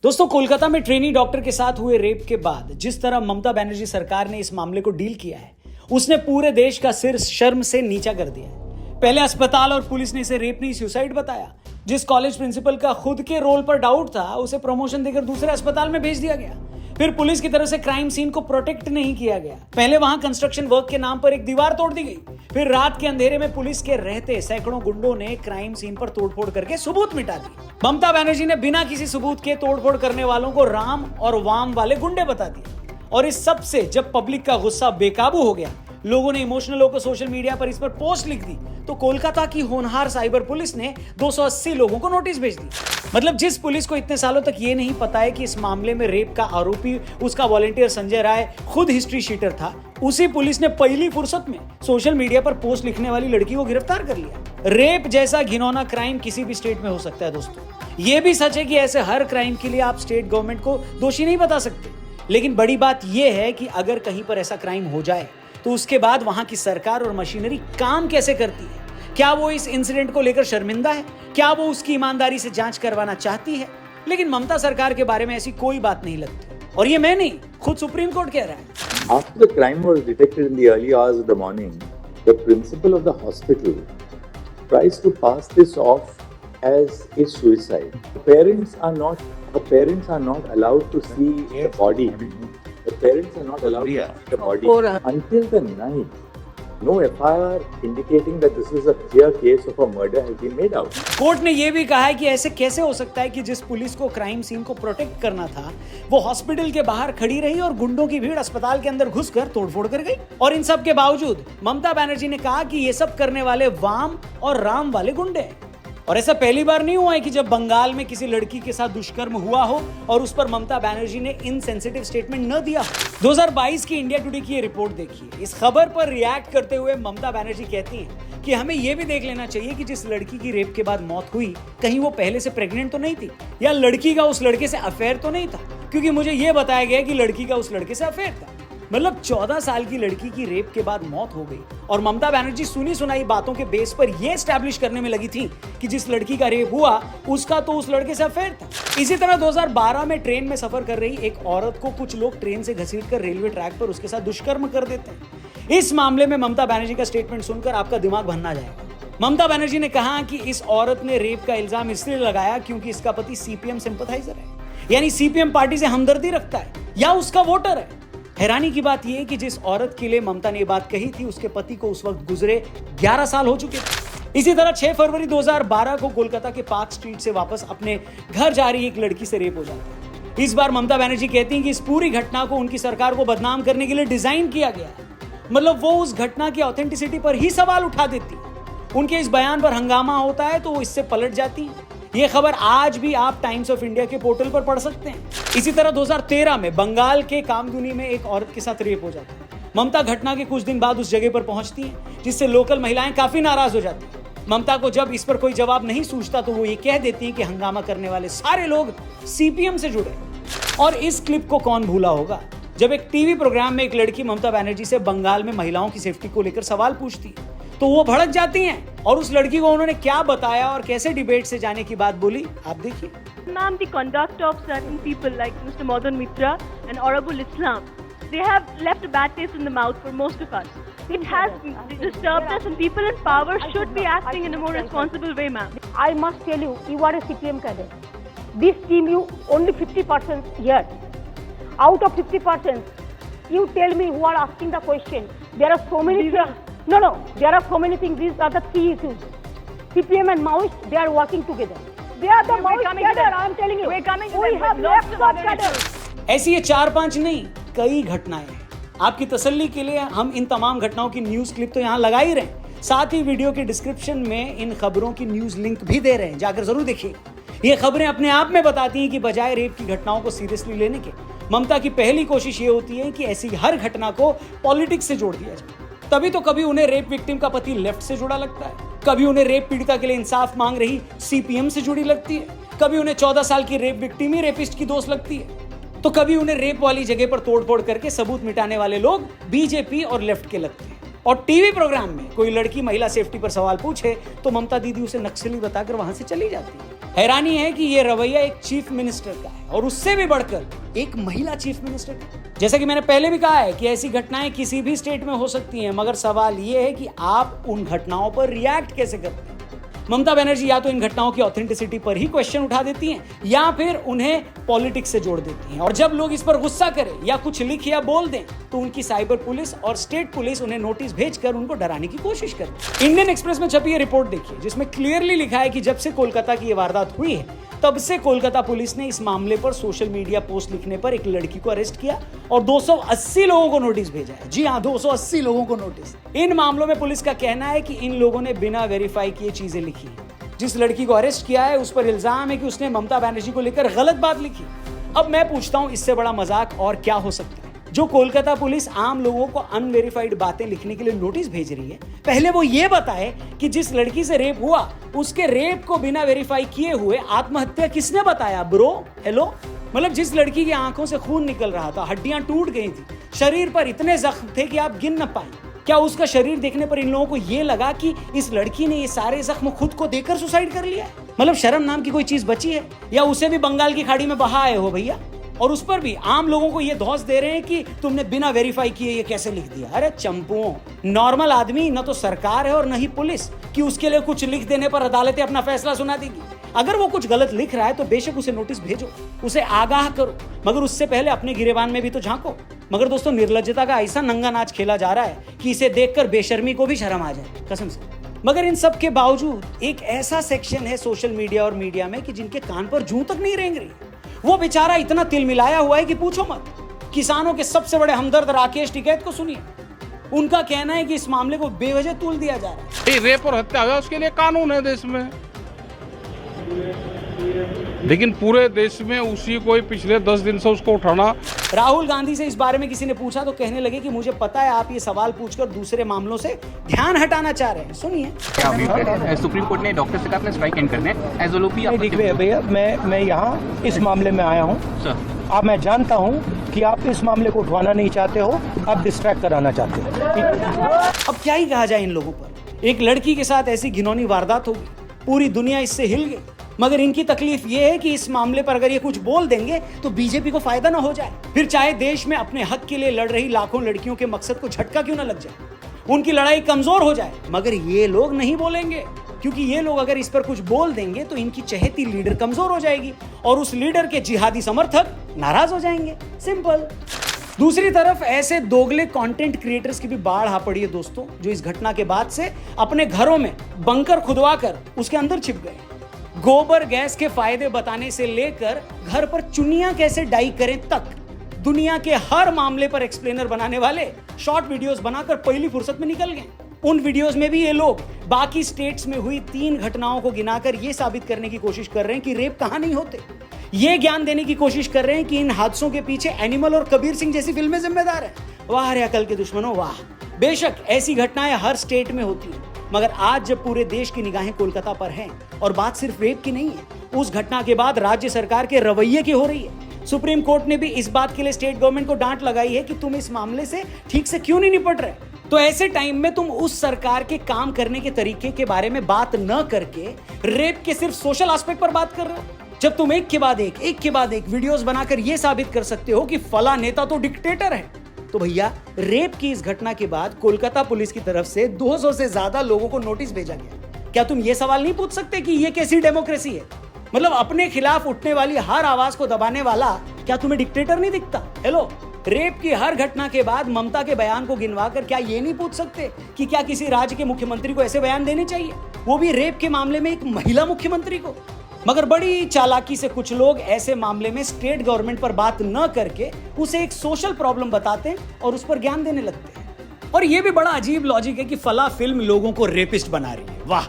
दोस्तों, कोलकाता में trainee doctor के साथ हुए रेप के बाद जिस तरह ममता बनर्जी सरकार ने इस मामले को डील किया है, उसने पूरे देश का सिर शर्म से नीचा कर दिया है। पहले अस्पताल और पुलिस ने इसे रेप नहीं सुसाइड बताया। जिस कॉलेज प्रिंसिपल का खुद के रोल पर डाउट था, उसे प्रमोशन देकर दूसरे अस्पताल में भेज दिया गया। फिर पुलिस की तरफ से क्राइम सीन को प्रोटेक्ट नहीं किया गया। पहले वहां कंस्ट्रक्शन वर्क के नाम पर एक दीवार तोड़ दी गई। फिर रात के अंधेरे में पुलिस के रहते सैकड़ों गुंडों ने क्राइम सीन पर तोड़फोड़ करके सबूत मिटा दी। ममता बनर्जी ने बिना किसी सबूत के तोड़फोड़ करने वालों को राम और वाम वाले गुंडे बता दिए। और इस सब से जब पब्लिक का गुस्सा बेकाबू हो गया, लोगों ने इमोशनल होकर सोशल मीडिया पर इस पर पोस्ट लिख दी, तो कोलकाता की होनहार साइबर पुलिस ने 280 लोगों को नोटिस भेज दी। मतलब जिस पुलिस को इतने सालों तक ये नहीं पता है कि इस मामले में रेप का आरोपी उसका वॉलंटियर संजय राय खुद हिस्ट्री शीटर था, उसी पुलिस ने पहली फुर्सत में सोशल मीडिया पर पोस्ट लिखने वाली लड़की को गिरफ्तार कर लिया। रेप जैसा घिनौना क्राइम किसी भी स्टेट में हो सकता है दोस्तों। ये भी सच है कि ऐसे हर क्राइम के लिए आप स्टेट गवर्नमेंट को दोषी नहीं बता सकते, लेकिन बड़ी बात यह है कि अगर कहीं पर ऐसा क्राइम हो जाए तो उसके बाद वहां की सरकार और मशीनरी काम कैसे करती है। क्या वो इस इंसिडेंट को लेकर शर्मिंदा है? क्या वो उसकी ईमानदारी से जांच करवाना चाहती है? लेकिन ममता सरकार के बारे में ऐसी कोई बात नहीं लगती। और ये मैं नहीं, खुद सुप्रीम कोर्ट कह रहा है। After the crime was detected in the early hours of the morning, the principal of the hospital tries to pass this off as a suicide. The parents are not allowed to see the body. The parents are not allowed to see the body until the night. No FIR indicating that this is a clear case of a murder has been made out. Court ने यह भी कहा है कि ऐसे कैसे हो सकता है कि जिस पुलिस को क्राइम सीन को प्रोटेक्ट करना था, वो हॉस्पिटल के बाहर खड़ी रही और गुंडों की भीड़ अस्पताल के अंदर घुसकर तोड़फोड़ कर गई। और इन सब के बावजूद ममता बनर्जी ने कहा कि ये सब करने वाले वाम और राम वाले गुंडे हैं। और ऐसा पहली बार नहीं हुआ है कि जब बंगाल में किसी लड़की के साथ दुष्कर्म हुआ हो और उस पर ममता बनर्जी ने इनसेंसिटिव स्टेटमेंट न दिया। 2022 की इंडिया टुडे की ये रिपोर्ट देखिए। इस खबर पर रिएक्ट करते हुए ममता बनर्जी कहती हैं कि हमें यह भी देख लेना चाहिए कि जिस लड़की की रेप के बाद मौत हुई, कहीं वो पहले से प्रेग्नेंट तो नहीं थी, या लड़की का उस लड़के से अफेयर तो नहीं था, क्योंकि मुझे यह बताया गया कि लड़की का उस लड़के से अफेयर था। मतलब 14 साल की लड़की की रेप के बाद मौत हो गई और ममता बनर्जी सुनी सुनाई बातों के बेस पर यह एस्टैब्लिश करने में लगी थी कि जिस लड़की का रेप हुआ उसका तो उस लड़के से अफेयर था। इसी तरह 2012 में ट्रेन में सफर कर रही एक औरत को कुछ लोग ट्रेन से घसीटकर रेलवे ट्रैक पर उसके साथ दुष्कर्म कर देते हैं। इस मामले में ममता बनर्जी का स्टेटमेंट सुनकर आपका दिमाग भन्ना जाएगा। ममता बनर्जी ने कहा कि इस औरत ने रेप का इल्जाम इसलिए लगाया क्योंकि इसका पति सीपीएम सिंपैथाइजर है, यानी सीपीएम पार्टी से हमदर्दी रखता है या उसका वोटर है। हैरानी की बात यह है कि जिस औरत के लिए ममता ने बात कही थी, उसके पति को उस वक्त गुजरे 11 साल हो चुके थे। इसी तरह 6 फरवरी 2012 को कोलकाता के पार्क स्ट्रीट से वापस अपने घर जा रही एक लड़की से रेप हो जाता है। इस बार ममता बनर्जी कहती हैं कि इस पूरी घटना को उनकी सरकार को बदनाम करने के लिए डिजाइन किया गया है। मतलब वो उस घटना की ऑथेंटिसिटी पर ही सवाल उठा देती है। उनके इस बयान पर हंगामा होता है तो वो इससे पलट जाती है। ये खबर आज भी आप टाइम्स ऑफ इंडिया के पोर्टल पर पढ़ सकते हैं। इसी तरह 2013 में बंगाल के कामदुनी में एक औरत के साथ रेप हो जाता है। ममता घटना के कुछ दिन बाद उस जगह पर पहुंचती हैं, जिससे लोकल महिलाएं काफी नाराज हो जाती हैं। ममता को जब इस पर कोई जवाब नहीं सूझता तो वो ये कह देती हैं कि हंगामा करने वाले सारे लोग सीपीएम से जुड़े। और इस क्लिप को कौन भूला होगा, जब एक टीवी प्रोग्राम में एक लड़की ममता बनर्जी से बंगाल में महिलाओं की सेफ्टी को लेकर सवाल पूछती है तो वो भड़क जाती हैं और उस लड़की को उन्होंने क्या बताया और कैसे डिबेट से जाने की बात बोली, आप देखिए। Ma'am, the conduct of certain people like Mr. Madan Mitra and Honorable Islam, they have left a bad taste in the mouth for most of us. It has disturbed us, and people in power should be acting in a more responsible way, ma'am. I must tell you, you are a CPM cadre. This team, you only 50% here. Out of 50%, you tell me who are asking the question. There are so many things. No, there are so many things. These are the three issues. CPM and Maoist, they are working together. They are the Maoist cadre, I am telling you. We're coming to We them have with lots left of that other cadre. issues. ऐसी ये 4-5 नहीं, कई घटनाएं हैं। आपकी तसल्ली के लिए हम इन तमाम घटनाओं की न्यूज क्लिप तो यहाँ लगा ही रहे हैं, साथ ही वीडियो के डिस्क्रिप्शन में इन खबरों की न्यूज लिंक भी दे रहे हैं, जाकर जरूर देखिए। ये खबरें अपने आप में बताती हैं कि बजाय रेप की घटनाओं को सीरियसली लेने के, ममता की पहली कोशिश ये होती है कि ऐसी हर घटना को पॉलिटिक्स से जोड़ दिया जाए। तभी तो कभी उन्हें रेप विक्टिम का पति लेफ्ट से जुड़ा लगता है, कभी उन्हें रेप पीड़िता के लिए इंसाफ मांग रही सीपीएम से जुड़ी लगती है, कभी उन्हें 14 साल की रेप विक्टिम ही रेपिस्ट की दोस्त लगती है, तो कभी उन्हें रेप वाली जगह पर तोड़फोड़ करके सबूत मिटाने वाले लोग बीजेपी और लेफ्ट के लगते हैं। और टीवी प्रोग्राम में कोई लड़की महिला सेफ्टी पर सवाल पूछे तो ममता दीदी उसे नक्सली बताकर वहां से चली जाती है। हैरानी है कि ये रवैया एक चीफ मिनिस्टर का है और उससे भी बढ़कर एक महिला चीफ मिनिस्टर का। जैसा कि मैंने पहले भी कहा है कि ऐसी घटनाएं किसी भी स्टेट में हो सकती हैं, मगर सवाल ये है कि आप उन घटनाओं पर रिएक्ट कैसे करते हैं। ममता बनर्जी या तो इन घटनाओं की ऑथेंटिसिटी पर ही क्वेश्चन उठा देती हैं या फिर उन्हें पॉलिटिक्स से जोड़ देती हैं, और जब लोग इस पर गुस्सा करें या कुछ लिख या बोल दें तो उनकी साइबर पुलिस और स्टेट पुलिस उन्हें नोटिस भेजकर उनको डराने की कोशिश करती है। इंडियन एक्सप्रेस में छपी ये रिपोर्ट देखिए, जिसमें क्लियरली लिखा है कि जब से कोलकाता की ये वारदात हुई है तब से कोलकाता पुलिस ने इस मामले पर सोशल मीडिया पोस्ट लिखने पर एक लड़की को अरेस्ट किया और 280 लोगों को नोटिस भेजा है। जी हाँ, 280 लोगों को नोटिस। इन मामलों में पुलिस का कहना है कि इन लोगों ने बिना वेरीफाई किए चीजें लिखी हैं। जिस लड़की को अरेस्ट किया है उस पर इल्जाम है कि उसने ममता बनर्जी को लेकर गलत बात लिखी। अब मैं पूछता हूं, इससे बड़ा मजाक और क्या हो सकता है? जो कोलकाता पुलिस आम लोगों को अनवेरिफाइड बातें लिखने के लिए नोटिस भेज रही है, पहले वो ये बताए कि जिस लड़की से रेप हुआ उसके रेप को बिना वेरीफाई किए हुए आत्महत्या किसने बताया? ब्रो, हेलो, मतलब जिस लड़की की आंखों से खून निकल रहा था, हड्डियां टूट गई थी, शरीर पर इतने जख्म थे कि आप गिन न पाए, क्या उसका शरीर देखने पर इन लोगों को ये लगा कि इस लड़की ने ये सारे जख्म खुद को देकर सुसाइड कर लिया? मतलब शर्म नाम की कोई चीज बची है? या उसे भी बंगाल की खाड़ी में बहा आए हो भैया? और उस पर भी आम लोगों को ये धौंस दे रहे हैं कि तुमने बिना वेरीफाई किए ये कैसे लिख दिया। अरे चंपुओं, नॉर्मल आदमी न तो सरकार है और न ही पुलिस कि उसके लिए कुछ लिख देने पर अदालतें अपना फैसला सुना देगी। अगर वो कुछ गलत लिख रहा है तो बेशक उसे नोटिस भेजो, उसे आगाह करो, मगर उससे पहले अपने गिरेबान में भी तो झांको। मगर दोस्तों, निर्लज्जता का ऐसा नंगा नाच खेला जा रहा है कि इसे देखकर बेशर्मी को भी शर्म आ जाए, कसम से। मगर इन सब के बावजूद एक ऐसा सेक्शन है सोशल मीडिया और मीडिया में कि जिनके कान पर जूं तक नहीं रेंग रही। वो बेचारा इतना तिलमिलाया हुआ है कि पूछो मत। किसानों के सबसे बड़े हमदर्द राकेश टिकैत को सुनिए। उनका कहना है कि इस मामले को बेवजह तूल दिया जा रहा है। रेप और हत्या हुआ उसके लिए कानून है देश में, लेकिन पूरे देश में उसी को पिछले 10 दिन से उसको उठाना। राहुल गांधी से इस बारे में किसी ने पूछा तो कहने लगे कि मुझे पता है आप ये सवाल पूछकर दूसरे मामलों से ध्यान हटाना चाह रहे हैं। सुनिए, सुप्रीम कोर्ट ने डॉक्टर से कहा अपने स्ट्राइक एंड करने एज ओलोपी। देखिए भैया, मैं यहाँ इस मामले में आया हूँ। अब मैं जानता हूँ कि आप इस मामले को उठवाना नहीं चाहते हो, आप डिस्ट्रैक्ट कराना चाहते हो। अब क्या ही कहा जाए इन लोगों पर। एक लड़की के साथ ऐसी घिनौनी वारदात होगी, पूरी दुनिया इससे हिल गई, मगर इनकी तकलीफ ये है कि इस मामले पर अगर ये कुछ बोल देंगे तो बीजेपी को फायदा ना हो जाए। फिर चाहे देश में अपने हक के लिए लड़ रही लाखों लड़कियों के मकसद को झटका क्यों ना लग जाए, उनकी लड़ाई कमजोर हो जाए, मगर ये लोग नहीं बोलेंगे, क्योंकि ये लोग अगर इस पर कुछ बोल देंगे तो इनकी चहेती लीडर कमजोर हो जाएगी और उस लीडर के जिहादी समर्थक नाराज हो जाएंगे। सिंपल। दूसरी तरफ ऐसे दोगले कंटेंट क्रिएटर्स की भी बाढ़ आ पड़ी है दोस्तों, जो इस घटना के बाद से अपने घरों में बंकर खुदवाकर उसके अंदर छिप गए। गोबर गैस के फायदे बताने से लेकर घर पर चुन्नियां कैसे डाई करें तक दुनिया के हर मामले पर एक्सप्लेनर बनाने वाले शॉर्ट वीडियोस बनाकर पहली फुर्सत में निकल गए। उन वीडियोस में भी ये लोग बाकी स्टेट्स में हुई 3 घटनाओं को गिनाकर ये साबित करने की कोशिश कर रहे हैं कि रेप कहां नहीं होते। ये ज्ञान देने की कोशिश कर रहे हैं कि इन हादसों के पीछे एनिमल और कबीर सिंह जैसी फिल्में जिम्मेदार हैं। वाह रे अकल के दुश्मनों, वाह। बेशक ऐसी घटनाएं हर स्टेट में होती हैं, मगर आज जब पूरे देश की निगाहें कोलकाता पर हैं और बात सिर्फ रेप की नहीं है, उस घटना के बाद राज्य सरकार के रवैये की हो रही है। सुप्रीम कोर्ट ने भी इस बात के लिए स्टेट गवर्नमेंट को डांट लगाई है कि तुम इस मामले से ठीक से क्यों नहीं निपट रहे। तो ऐसे टाइम में तुम उस सरकार के काम करने के तरीके के बारे में बात न करके रेप के सिर्फ सोशल एस्पेक्ट पर बात कर रहे हो। जब तुम एक के बाद एक वीडियोस बनाकर यह साबित कर सकते हो कि फला नेता तो डिक्टेटर है, तो भैया रेप की इस घटना के बाद कोलकाता पुलिस की तरफ से 200 से ज्यादा लोगों को नोटिस भेजा गया। क्या तुम ये सवाल नहीं पूछ सकते कि ये कैसी डेमोक्रेसी है? मतलब अपने खिलाफ उठने वाली हर आवाज को दबाने वाला क्या तुम्हें डिक्टेटर नहीं दिखता? हेलो, रेप की हर घटना के बाद ममता के बयान को गिनवाकर क्या ये नहीं पूछ सकते कि क्या किसी राज्य के मुख्यमंत्री को ऐसे बयान देने चाहिए, वो भी रेप के मामले में एक महिला मुख्यमंत्री को? मगर बड़ी चालाकी से कुछ लोग ऐसे मामले में स्टेट गवर्नमेंट पर बात न करके उसे एक सोशल प्रॉब्लम बताते हैं और उस पर ज्ञान देने लगते हैं। और यह भी बड़ा अजीब लॉजिक है कि फला फिल्म लोगों को रेपिस्ट बना रही है। वाह।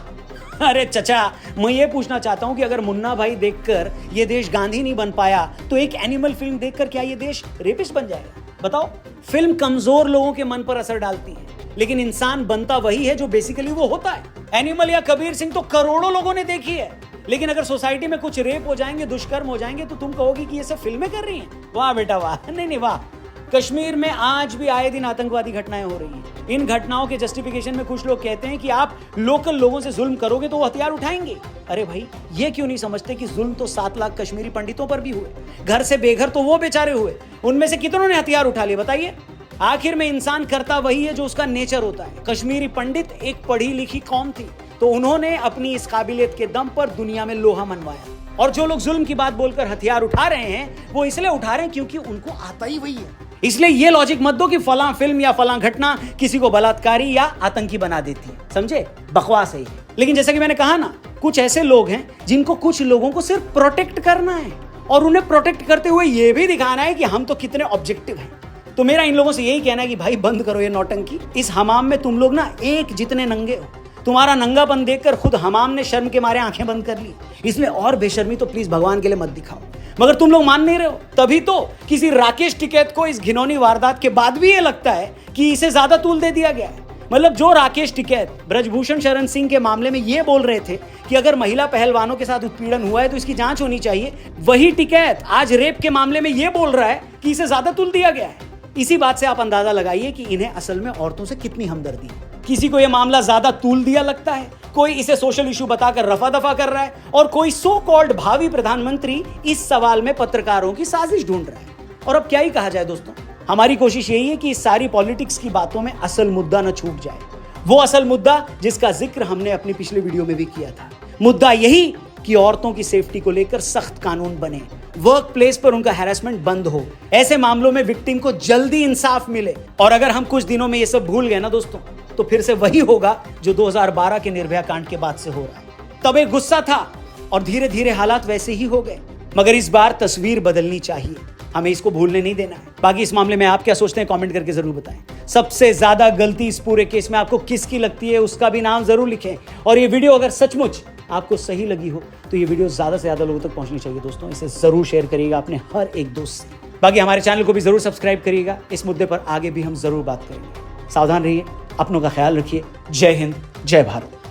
अरे चचा, मैं ये पूछना चाहता हूं कि अगर मुन्ना भाई देखकर ये देश गांधी नहीं बन पाया तो एक एनिमल फिल्म देखकर क्या ये देश रेपिस्ट बन जाएगा? बताओ। फिल्म कमजोर लोगों के मन पर असर डालती है, लेकिन इंसान बनता वही है जो बेसिकली वो होता है। एनिमल या कबीर सिंह तो करोड़ों लोगों ने देखी है, लेकिन अगर सोसाइटी में कुछ रेप हो जाएंगे, दुष्कर्म हो जाएंगे, तो तुम कहोगी कि ये सब फिल्में कर रही हैं। वाह बेटा वाह। नहीं वाह। कश्मीर में आज भी आए दिन आतंकवादी घटनाएं हो रही हैं। इन घटनाओं के जस्टिफिकेशन में कुछ लोग कहते हैं कि आप लोकल लोगों से जुल्म करोगे तो वो हथियार उठाएंगे। अरे भाई, ये क्यों नहीं समझते कि जुल्म तो 7 लाख कश्मीरी पंडितों पर भी हुए, घर से बेघर तो वो बेचारे हुए, उनमें से कितनों ने हथियार उठा लिए बताइए। आखिर में इंसान करता वही है जो उसका नेचर होता है। कश्मीरी पंडित एक पढ़ी लिखी कौम थी, तो उन्होंने अपनी इस काबिलियत के दम पर दुनिया में लोहा मनवाया। और जो लोग जुल्म की बात बोलकर हथियार उठा रहे हैं, वो इसलिए उठा रहे हैं क्योंकि उनको आता ही वही है। इसलिए ये लॉजिक मत दो कि फलां फिल्म या फलां घटना किसी को बलात्कारी या आतंकी बना देती है, समझे? बकवास है ये। लेकिन जैसा कि मैंने कहा ना, कुछ ऐसे लोग हैं जिनको कुछ लोगों को सिर्फ प्रोटेक्ट करना है, और उन्हें प्रोटेक्ट करते हुए ये भी दिखाना है कि हम तो कितने ऑब्जेक्टिव हैं। तो मेरा इन लोगों से यही कहना है कि भाई बंद करो ये नौटंकी। इस हमाम में तुम लोग ना एक जितने नंगे हो। तुम्हारा नंगापन देखकर खुद हमाम ने शर्म के मारे आंखें बंद कर ली। इसमें और बेशर्मी तो प्लीज भगवान के लिए मत दिखाओ। मगर तुम लोग मान नहीं रहे हो, तभी तो किसी राकेश टिकैत को इस घिनौनी वारदात के बाद भी ये लगता है कि इसे ज्यादा तूल दे दिया गया है। मतलब जो राकेश टिकैत ब्रजभूषण शरण सिंह के मामले में ये बोल रहे थे कि अगर महिला पहलवानों के साथ उत्पीड़न हुआ है तो इसकी जांच होनी चाहिए, वही टिकैत आज रेप के मामले में ये बोल रहा है कि इसे ज्यादा तूल दिया गया है। इसी बात से आप अंदाजा लगाइए कि इन्हें असल में औरतों से कितनी हमदर्दी है। किसी को यह मामला ज्यादा तूल दिया लगता है, कोई इसे सोशल इशू बताकर रफा दफा कर रहा है, और कोई सो कॉल्ड भावी प्रधानमंत्री इस सवाल में पत्रकारों की साजिश ढूंढ रहा है। और अब क्या ही कहा जाए दोस्तों, हमारी कोशिश यही है कि इस सारी पॉलिटिक्स की बातों में असल मुद्दा न छूट जाए। वो असल मुद्दा जिसका जिक्र हमने अपनी पिछले वीडियो में भी किया था। मुद्दा यही कि औरतों की सेफ्टी को लेकर सख्त कानून बने, वर्क प्लेस पर उनका हैरेसमेंट बंद हो, ऐसे मामलों में विक्टिम को जल्दी इंसाफ मिले। और अगर हम कुछ दिनों में ये सब भूल गए ना दोस्तों, तो फिर से वही होगा जो 2012 के निर्भया कांड के बाद से हो रहा है। तब एक गुस्सा था और धीरे धीरे हालात वैसे ही हो गए, मगर इस बार तस्वीर बदलनी चाहिए, हमें इसको भूलने नहीं देना है। बाकी इस मामले में आप क्या सोचते हैं कमेंट करके जरूर बताएं। सबसे ज्यादा गलती इस पूरे केस में आपको किसकी लगती है उसका भी नाम जरूर लिखें। और ये वीडियो अगर सचमुच आपको सही लगी हो तो ये वीडियो ज्यादा से ज्यादा लोगों तक पहुंचनी चाहिए दोस्तों। इसे जरूर शेयर करिएगा अपने हर एक दोस्त से। बाकी हमारे चैनल को भी जरूर सब्सक्राइब करिएगा, इस मुद्दे पर आगे भी हम जरूर बात करेंगे। सावधान रहिए, अपनों का ख्याल रखिए। जय हिंद, जय भारत।